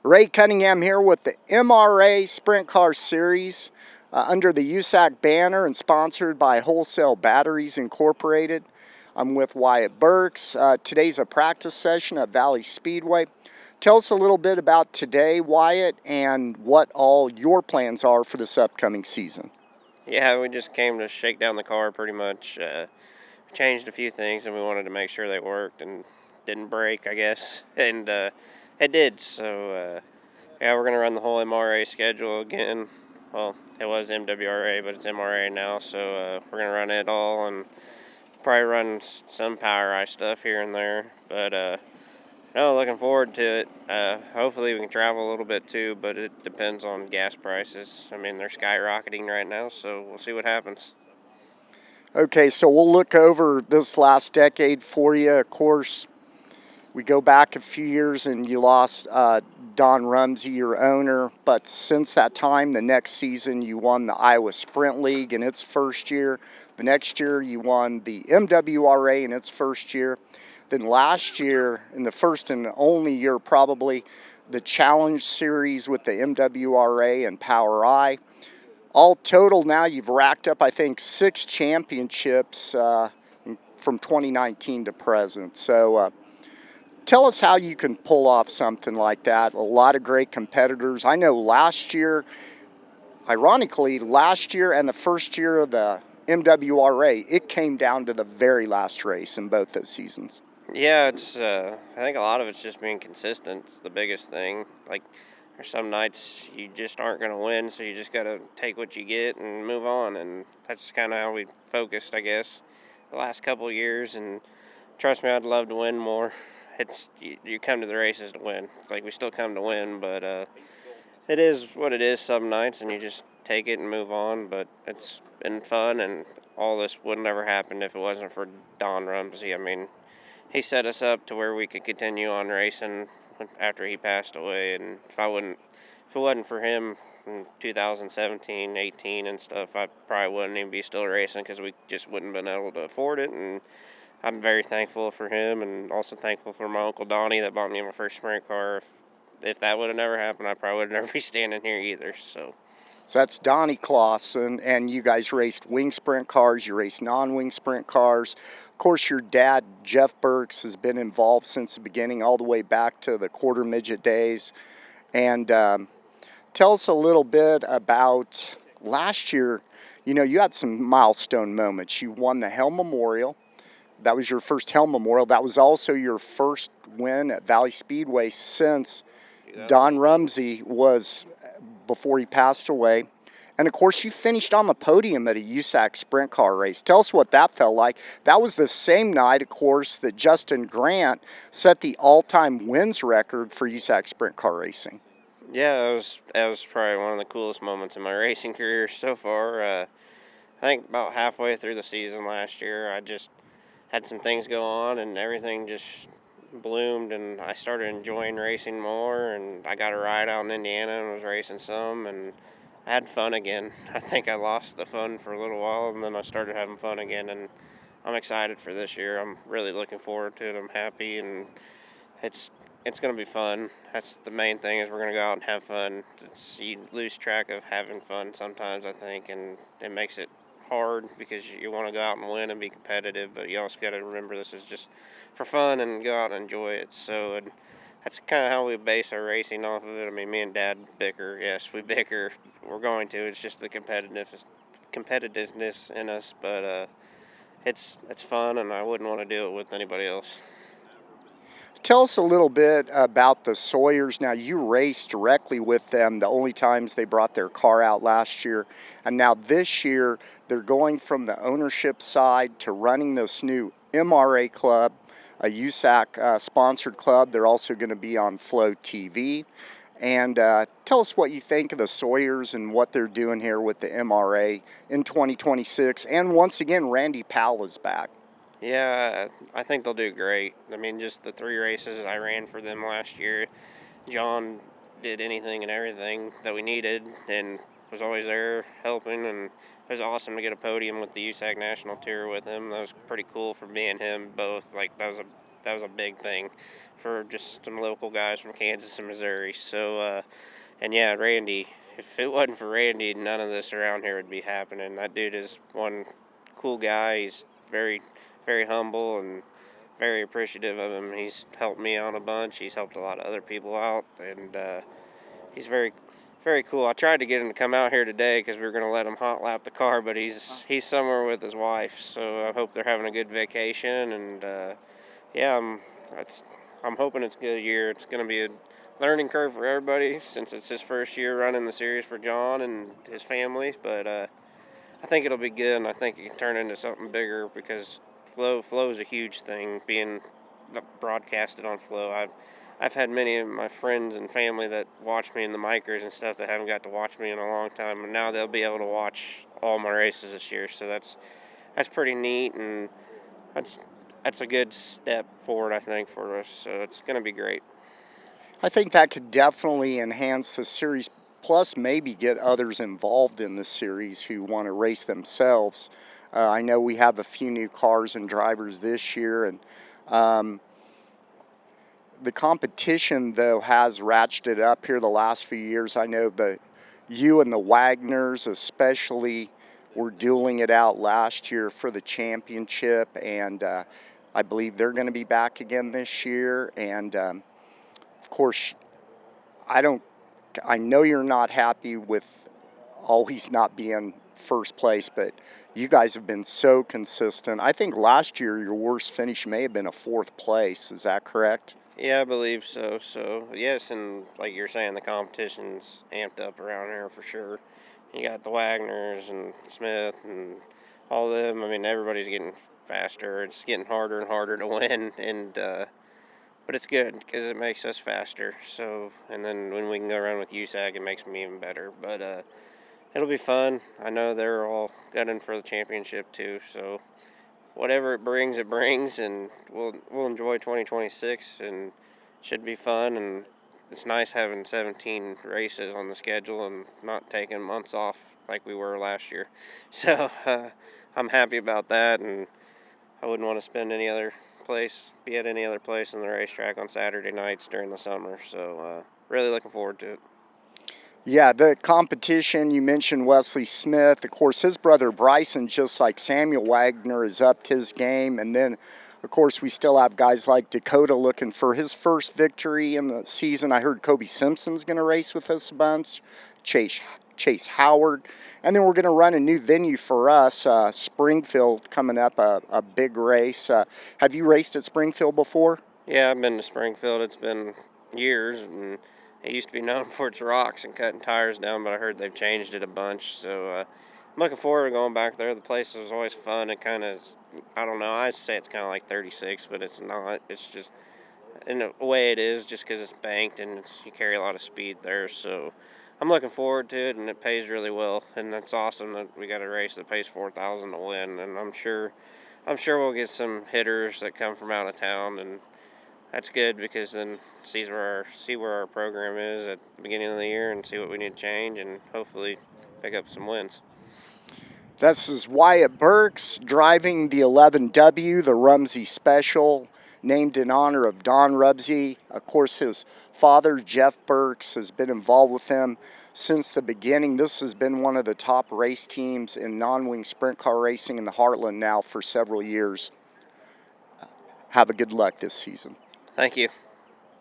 Ray Cunningham here with the MRA Sprint Car Series under the USAC banner and sponsored by Wholesale Batteries Incorporated. I'm with Wyatt Burks. Today's a practice session at Valley Speedway. Tell us a little bit about today, Wyatt, and what all your plans are for this upcoming season. Yeah, we just came to shake down the car pretty much. Changed a few things and we wanted to make sure they worked and didn't break, I guess. And it did, so yeah, we're going to run the whole MRA schedule again. Well, it was MWRA, but it's MRA now, so we're going to run it all and probably run some Power Eye stuff here and there. But no, looking forward to it. Hopefully we can travel a little bit too, but it depends on gas prices. I mean, they're skyrocketing right now, so we'll see what happens. Okay, so we'll look over this last decade for you. Of course, we go back a few years and you lost Don Rumsey, your owner, but since that time, the next season, you won the Iowa Sprint League in its first year. The next year, you won the MWRA in its first year. Then last year, in the first and only year probably, the Challenge Series with the MWRA and Power Eye. All total now, you've racked up, I think, 6 championships from 2019 to present. So tell us how you can pull off something like that. A lot of great competitors. I know last year, ironically, last year and the first year of the MWRA, it came down to the very last race in both those seasons. Yeah, it's. I think a lot of it's just being consistent. It's the biggest thing. Like, there's some nights you just aren't going to win, so you just got to take what you get and move on. And that's kind of how we focused, I guess, the last couple of years. And trust me, I'd love to win more. It's you come to the races to win. It's like we still come to win, but it is what it is some nights, and you just take it and move on. But it's been fun, and all this would never happen if it wasn't for Don Rumsey. I mean, he set us up to where we could continue on racing after he passed away. And if it wasn't for him in 2017, 18 and stuff, I probably wouldn't even be still racing because we just wouldn't have been able to afford it. And I'm very thankful for him, and also thankful for my Uncle Donnie that bought me my first sprint car. If that would have never happened, I probably would never be standing here either. So that's Donnie Clausen, and you guys raced wing sprint cars, you raced non-wing sprint cars. Of course, your dad, Jeff Burks, has been involved since the beginning, all the way back to the quarter midget days. And tell us a little bit about last year. You know, you had some milestone moments. You won the Hell Memorial. That was your first Hell Memorial. That was also your first win at Valley Speedway since Don Rumsey was, before he passed away. And of course, you finished on the podium at a USAC sprint car race. Tell us what that felt like. That was the same night, of course, that Justin Grant set the all-time wins record for USAC sprint car racing. Yeah, that was probably one of the coolest moments in my racing career so far. I think about halfway through the season last year, I just had some things go on and everything just bloomed, and I started enjoying racing more, and I got a ride out in Indiana and was racing some, and I had fun again. I think I lost the fun for a little while, and then I started having fun again, and I'm excited for this year. I'm really looking forward to it. I'm happy, and it's going to be fun. That's the main thing, is we're going to go out and have fun. You lose track of having fun sometimes, I think, and it makes it hard because you want to go out and win and be competitive, but you also got to remember this is just for fun and go out and enjoy it. So that's kind of how we base our racing off of it. I mean, me and Dad bicker. Yes, we bicker. We're going to. It's just the competitiveness in us, but it's fun, and I wouldn't want to do it with anybody else. Tell us a little bit about the Sawyers. Now, you raced directly with them the only times they brought their car out last year. And now this year, they're going from the ownership side to running this new MRA club, a USAC sponsored club. They're also going to be on Flow TV. And tell us what you think of the Sawyers and what they're doing here with the MRA in 2026. And once again, Randy Powell is back. Yeah, I think they'll do great. I mean, just the 3 races I ran for them last year, John did anything and everything that we needed and was always there helping, and it was awesome to get a podium with the USAC National Tour with him. That was pretty cool for me and him both. Like, that was a was a big thing for just some local guys from Kansas and Missouri. So, and yeah, Randy. If it wasn't for Randy, none of this around here would be happening. That dude is one cool guy. He's very, very humble and very appreciative of him. He's helped me out a bunch. He's helped a lot of other people out, and he's very, very cool. I tried to get him to come out here today because we were going to let him hot lap the car, but he's somewhere with his wife. So I hope they're having a good vacation, and yeah, I'm hoping it's a good year. It's going to be a learning curve for everybody since it's his first year running the series for John and his family, but I think it'll be good, and I think it can turn into something bigger because flow is a huge thing, being broadcasted on flow. I've had many of my friends and family that watch me in the micros and stuff that haven't got to watch me in a long time, and now they'll be able to watch all my races this year, so that's pretty neat, and that's a good step forward, I think, for us, so it's going to be great. I think that could definitely enhance the series, plus maybe get others involved in the series who want to race themselves. I know we have a few new cars and drivers this year, and the competition, though, has ratcheted up here the last few years. I know you and the Wagners especially were dueling it out last year for the championship, and I believe they're going to be back again this year, and of course, I know you're not happy with always not being first place, but you guys have been so consistent. I think last year your worst finish may have been a fourth place. Is that correct? Yeah, I believe so. So, yes, and like you're saying, the competition's amped up around here for sure. You got the Wagners and Smith and all of them. I mean, everybody's getting faster. It's getting harder and harder to win, and but it's good because it makes us faster. So, and then when we can go around with USAC, it makes me even better. But it'll be fun. I know they're all gunning for the championship too. So, whatever it brings, and we'll enjoy 2026, and should be fun. And it's nice having 17 races on the schedule and not taking months off like we were last year. So, I'm happy about that, and I wouldn't want to spend be at any other place on the racetrack on Saturday nights during the summer. So really looking forward to it. Yeah, the competition, you mentioned Wesley Smith. Of course, his brother Bryson, just like Samuel Wagner, has upped his game. And then, of course, we still have guys like Dakota looking for his first victory in the season. I heard Kobe Simpson's going to race with us a bunch. Chase Howard. And then we're going to run a new venue for us, Springfield, coming up, a big race. Have you raced at Springfield before? Yeah, I've been to Springfield. It's been years, and it used to be known for its rocks and cutting tires down, but I heard they've changed it a bunch. So I'm looking forward to going back there. The place is always fun. It kind of, I don't know, I say it's kind of like 36, but it's not. It's just, in a way it is, just because it's banked and you carry a lot of speed there. So I'm looking forward to it, and it pays really well, and it's awesome that we got a race that pays $4,000 to win, and I'm sure we'll get some hitters that come from out of town, and that's good because then see where our program is at the beginning of the year and see what we need to change, and hopefully pick up some wins. This is Wyatt Burks driving the 11W, the Rumsey Special, named in honor of Don Rumsey. Of course, his father, Jeff Burks, has been involved with him since the beginning. This has been one of the top race teams in non-wing sprint car racing in the Heartland now for several years. Have a good luck this season. Thank you.